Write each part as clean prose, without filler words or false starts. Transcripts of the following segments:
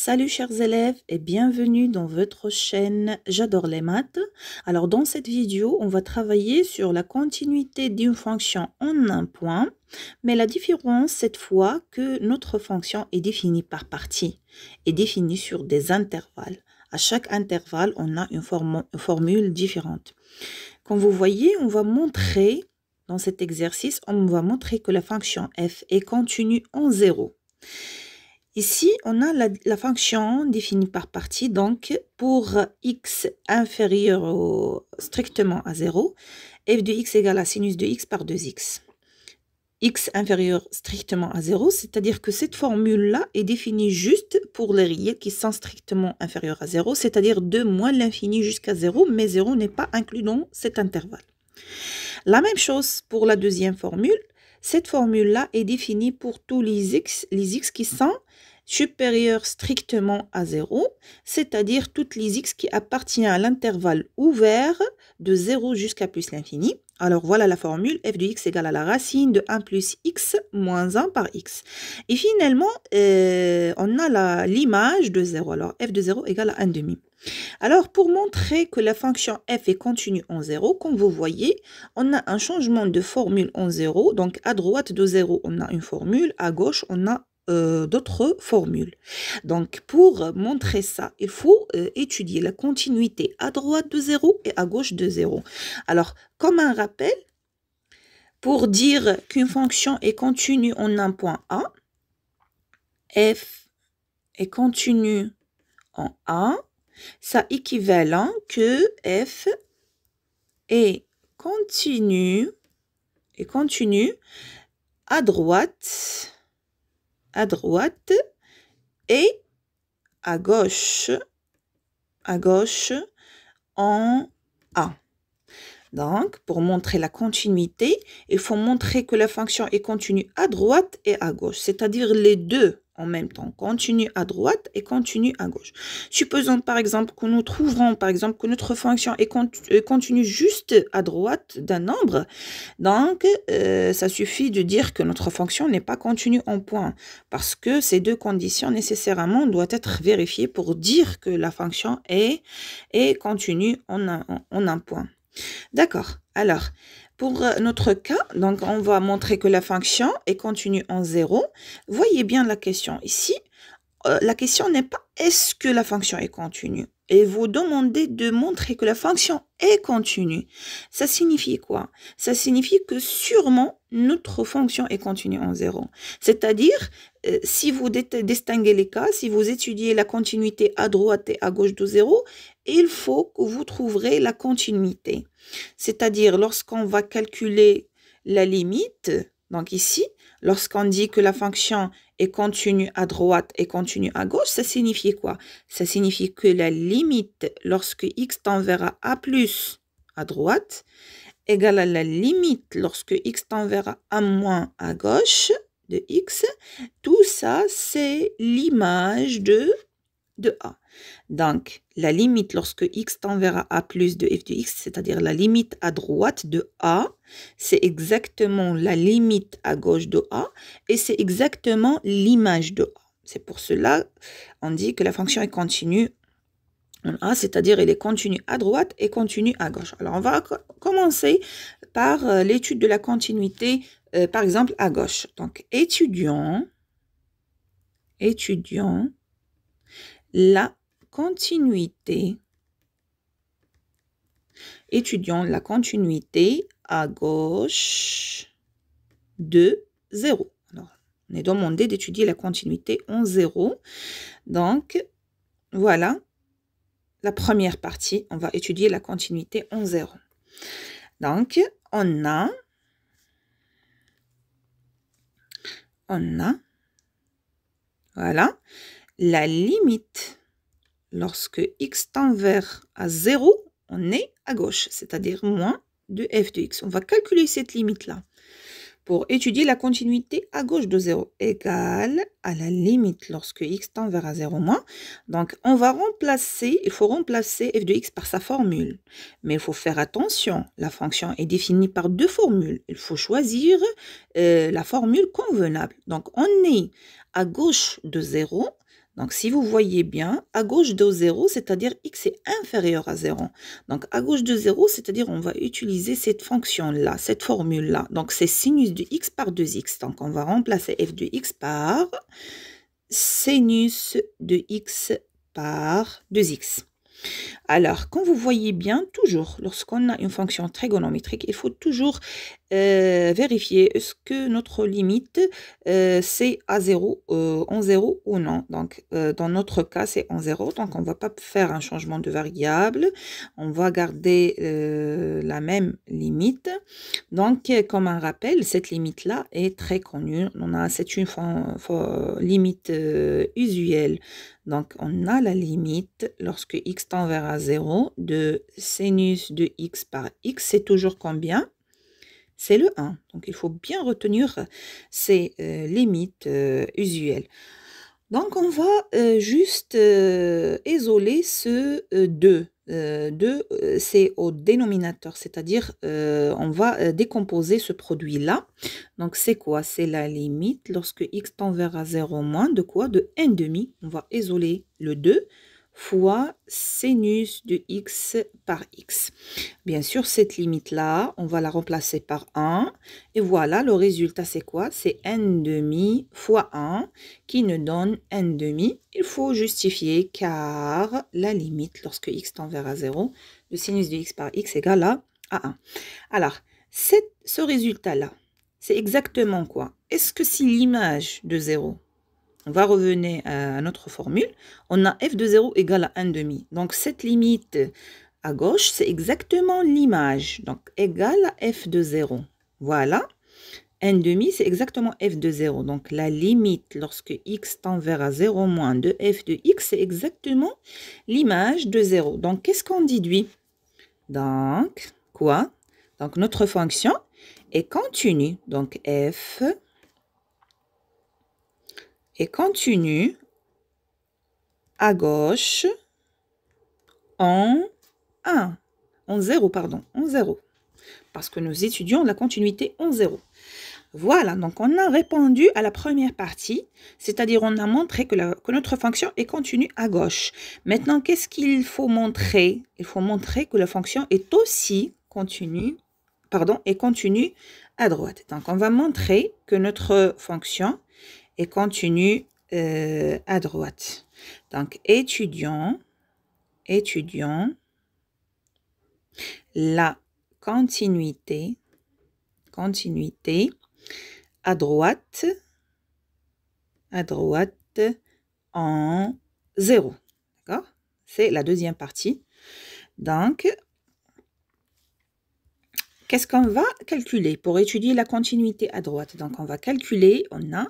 Salut chers élèves et bienvenue dans votre chaîne J'adore les maths. Alors dans cette vidéo, on va travailler sur la continuité d'une fonction en un point, mais la différence cette fois que notre fonction est définie par partie, est définie sur des intervalles. À chaque intervalle, on a une formule différente. Comme vous voyez, on va montrer, dans cet exercice, on va montrer que la fonction f est continue en 0. Ici, on a la fonction définie par partie, donc pour x inférieur strictement à 0, f de x égale à sinus de x par 2x. X inférieur strictement à 0, c'est-à-dire que cette formule-là est définie juste pour les réels qui sont strictement inférieurs à 0, c'est-à-dire de moins l'infini jusqu'à 0, mais 0 n'est pas inclus dans cet intervalle. La même chose pour la deuxième formule. Cette formule-là est définie pour tous les x qui sont supérieurs strictement à 0, c'est-à-dire toutes les x qui appartiennent à l'intervalle ouvert de 0 jusqu'à plus l'infini. Alors voilà la formule, f de x égale à la racine de 1 plus x moins 1 par x. Et finalement, on a l'image de 0. Alors f de 0 égale à 1 demi. Alors, pour montrer que la fonction f est continue en 0, comme vous voyez, on a un changement de formule en 0. Donc, à droite de 0, on a une formule. À gauche, on a d'autres formules. Donc, pour montrer ça, il faut étudier la continuité à droite de 0 et à gauche de 0. Alors, comme un rappel, pour dire qu'une fonction est continue en un point A, f est continue en A, ça équivalent que f est continue à droite et à gauche en A. Donc, pour montrer la continuité, il faut montrer que la fonction est continue à droite et à gauche, c'est-à-dire les deux en même temps, continue à droite et continue à gauche. Supposons par exemple que nous trouverons par exemple que notre fonction est continue juste à droite d'un nombre. Donc, ça suffit de dire que notre fonction n'est pas continue en point parce que ces deux conditions nécessairement doivent être vérifiées pour dire que la fonction est continue en un point. D'accord. Alors, pour notre cas, donc on va montrer que la fonction est continue en 0. Voyez bien la question ici. La question n'est pas est-ce que la fonction est continue? Et vous demandez de montrer que la fonction est continue. Ça signifie quoi? Ça signifie que sûrement notre fonction est continue en 0. C'est-à-dire, si vous distinguez les cas, si vous étudiez la continuité à droite et à gauche de 0, il faut que vous trouverez la continuité. C'est-à-dire, lorsqu'on va calculer la limite, donc ici, lorsqu'on dit que la fonction est continue à droite et continue à gauche, ça signifie quoi? Ça signifie que la limite lorsque x tend vers a plus à droite égale à la limite lorsque x tend vers a moins à gauche de x. Tout ça, c'est l'image de A. Donc, la limite lorsque x tend vers a plus de f de x, c'est-à-dire la limite à droite de a, c'est exactement la limite à gauche de a et c'est exactement l'image de a. C'est pour cela on dit que la fonction est continue en a, c'est-à-dire elle est continue à droite et continue à gauche. Alors, on va commencer par l'étude de la continuité, par exemple, à gauche. Donc, étudions la continuité. Étudions la continuité à gauche de 0. Alors, on est demandé d'étudier la continuité en 0. Donc, voilà la première partie. On va étudier la continuité en 0. Donc, on a voilà, la limite lorsque x tend vers à 0, on est à gauche, c'est-à-dire moins de f de x. On va calculer cette limite-là pour étudier la continuité à gauche de 0 égale à la limite lorsque x tend vers à 0 moins. Donc, il faut remplacer f de x par sa formule. Mais il faut faire attention, la fonction est définie par deux formules. Il faut choisir la formule convenable. Donc, on est à gauche de 0. Donc, si vous voyez bien, à gauche de 0, c'est-à-dire x est inférieur à 0. Donc, à gauche de 0, c'est-à-dire on va utiliser cette fonction-là, cette formule-là. Donc, c'est sinus de x par 2x. Donc, on va remplacer f de x par sinus de x par 2x. Alors, quand vous voyez bien, toujours, lorsqu'on a une fonction trigonométrique, il faut toujours vérifier est-ce que notre limite, c'est à 0, en 0 ou non. Donc, dans notre cas, c'est en 0. Donc, on ne va pas faire un changement de variable. On va garder la même limite. Donc, comme un rappel, cette limite-là est très connue. C'est une limite usuelle. Donc, on a la limite lorsque x tend vers 0 de sinus de x par x. C'est toujours combien? C'est le 1. Donc, il faut bien retenir ces limites usuelles. Donc, on va juste isoler ce 2. 2, c'est au dénominateur, c'est-à-dire on va décomposer ce produit-là. Donc, c'est quoi? C'est la limite lorsque x tend vers 0 moins de quoi? De 1,5. On va isoler le 2 fois sinus de x par x. Bien sûr, cette limite-là, on va la remplacer par 1. Et voilà, le résultat, c'est quoi? C'est 1,5 fois 1 qui nous donne 1,5. Il faut justifier car la limite, lorsque x tend vers 0, de sinus de x par x égale à 1. Alors, ce résultat-là, c'est exactement quoi? Est-ce que si l'image de 0, on va revenir à notre formule, on a f de 0 égale à 1,5. Donc, cette limite à gauche, c'est exactement l'image. Donc, égale à f de 0. Voilà. 1,5, c'est exactement f de 0. Donc, la limite lorsque x tend vers 0 moins de f de x, c'est exactement l'image de 0. Donc, qu'est-ce qu'on déduit? Donc, quoi? Donc, notre fonction est continue. Donc, f est continue à gauche en 1. En 0, pardon. En 0. Parce que nous étudions la continuité en 0. Voilà, donc on a répondu à la première partie, c'est-à-dire on a montré que notre fonction est continue à gauche. Maintenant, qu'est-ce qu'il faut montrer? Il faut montrer que la fonction est aussi continue, est continue à droite. Donc, on va montrer que notre fonction est continue à droite. Donc, étudions la continuité à droite en 0. D'accord? C'est la deuxième partie. Donc, qu'est-ce qu'on va calculer pour étudier la continuité à droite? Donc, on va calculer, on a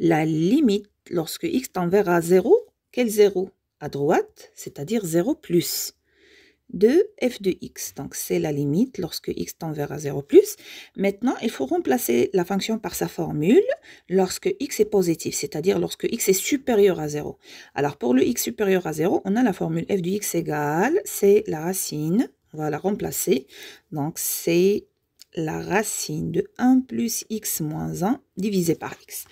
la limite lorsque x tend vers 0. Quel 0? À droite, c'est-à-dire 0 plus de f de x. Donc, c'est la limite lorsque x tend vers 0 plus. Maintenant, il faut remplacer la fonction par sa formule lorsque x est positif, c'est-à-dire lorsque x est supérieur à 0. Alors, pour le x supérieur à 0, on a la formule f de x égale, c'est la racine, on va la remplacer. Donc, c'est la racine de 1 plus x moins 1 divisé par x.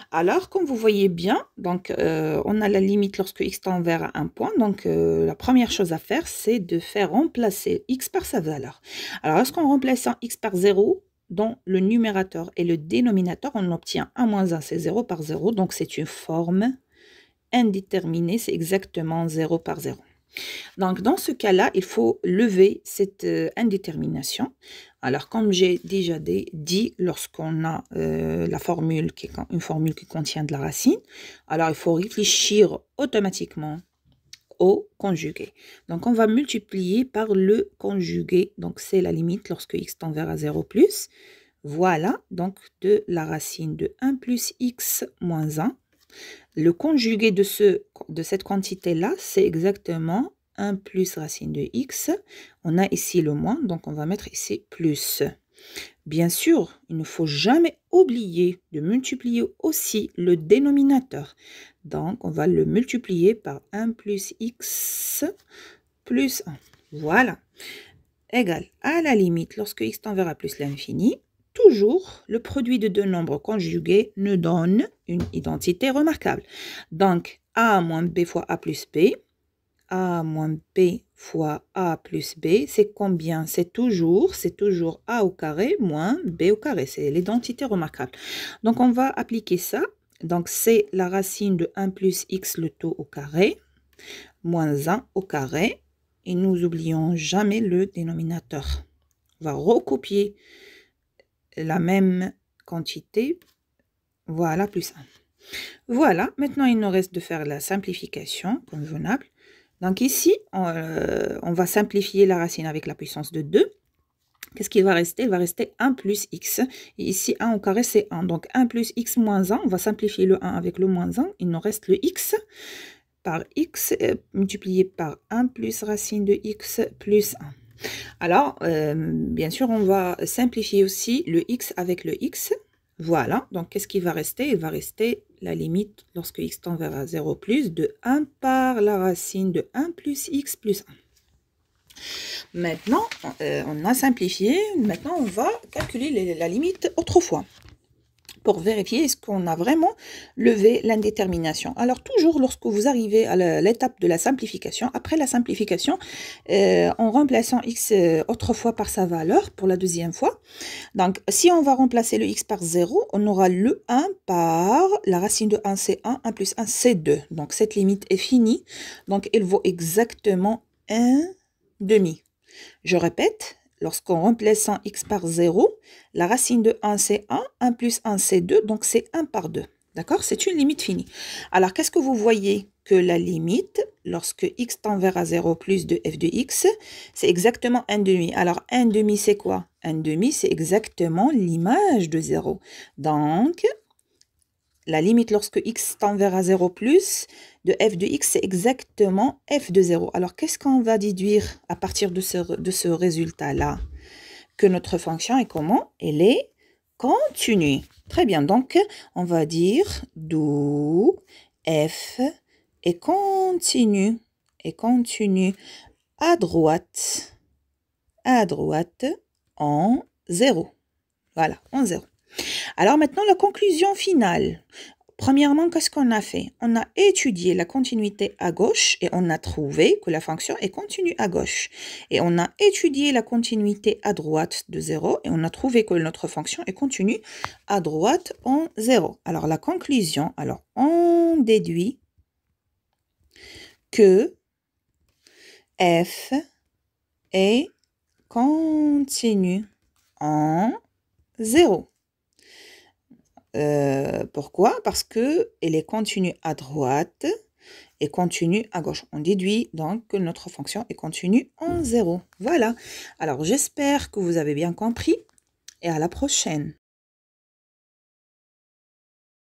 Alors, comme vous voyez bien, donc, on a la limite lorsque x tend vers un point. Donc, la première chose à faire, c'est de faire remplacer x par sa valeur. Alors, lorsqu'on remplace x par 0 dans le numérateur et le dénominateur, on obtient 1 moins 1, c'est 0 par 0. Donc, c'est une forme indéterminée, c'est exactement 0 par 0. Donc, dans ce cas-là, il faut lever cette indétermination. Alors, comme j'ai déjà dit, lorsqu'on a une formule qui contient de la racine, alors il faut réfléchir automatiquement au conjugué. Donc, on va multiplier par le conjugué. Donc, c'est la limite lorsque x tend vers 0 plus. Voilà, donc de la racine de 1 plus x moins 1. Le conjugué de cette quantité-là, c'est exactement 1 plus racine de x. On a ici le moins, donc on va mettre ici plus. Bien sûr, il ne faut jamais oublier de multiplier aussi le dénominateur. Donc, on va le multiplier par 1 plus x plus 1. Voilà. Égal à la limite, lorsque x tend vers plus l'infini, toujours, le produit de deux nombres conjugués nous donne une identité remarquable. Donc, A moins B fois A plus B. A moins B fois A plus B, c'est combien? C'est toujours A au carré moins B au carré. C'est l'identité remarquable. Donc, on va appliquer ça. Donc, c'est la racine de 1 plus x le tout au carré, moins 1 au carré. Et nous n'oublions jamais le dénominateur. On va recopier la même quantité. Voilà, plus 1. Voilà, maintenant, il nous reste de faire la simplification convenable. Donc ici, on va simplifier la racine avec la puissance de 2. Qu'est-ce qu'il va rester? Il va rester 1 plus x. Et ici, 1 au carré, c'est 1. Donc 1 plus x moins 1, on va simplifier le 1 avec le moins 1. Il nous reste le x par x multiplié par 1 plus racine de x plus 1. Alors, bien sûr, on va simplifier aussi le x avec le x. Voilà, donc qu'est-ce qui va rester? Il va rester la limite lorsque x tend vers 0 plus de 1 par la racine de 1 plus x plus 1. Maintenant, on a simplifié. Maintenant, on va calculer la limite autrefois pour vérifier est-ce qu'on a vraiment levé l'indétermination. Alors, toujours lorsque vous arrivez à l'étape de la simplification, après la simplification, en remplaçant x autrefois par sa valeur pour la deuxième fois, donc si on va remplacer le x par 0, on aura le 1 par la racine de 1, c'est 1, 1 plus 1, c'est 2. Donc, cette limite est finie. Donc, elle vaut exactement 1 demi. Je répète, lorsqu'on remplace x par 0, la racine de 1, c'est 1, 1 plus 1, c'est 2, donc c'est 1 par 2. D'accord? C'est une limite finie. Alors, qu'est-ce que vous voyez? Que la limite, lorsque x tend vers 0 plus de f de x, c'est exactement 1 demi. Alors, 1 demi, c'est quoi? 1 demi, c'est exactement l'image de 0. Donc, la limite lorsque x tend vers 0 plus de f de x, c'est exactement f de 0. Alors, qu'est-ce qu'on va déduire à partir de ce résultat-là? Que notre fonction est comment? Elle est continue. Très bien, donc on va dire d'où f est continue à droite en 0. Voilà, en 0. Alors maintenant, la conclusion finale. Premièrement, qu'est-ce qu'on a fait? On a étudié la continuité à gauche et on a trouvé que la fonction est continue à gauche. Et on a étudié la continuité à droite de 0 et on a trouvé que notre fonction est continue à droite en 0. Alors la conclusion, alors on déduit que f est continue en 0. Pourquoi? Parce qu'elle est continue à droite et continue à gauche. On déduit donc que notre fonction est continue en 0. Voilà. Alors, j'espère que vous avez bien compris et à la prochaine.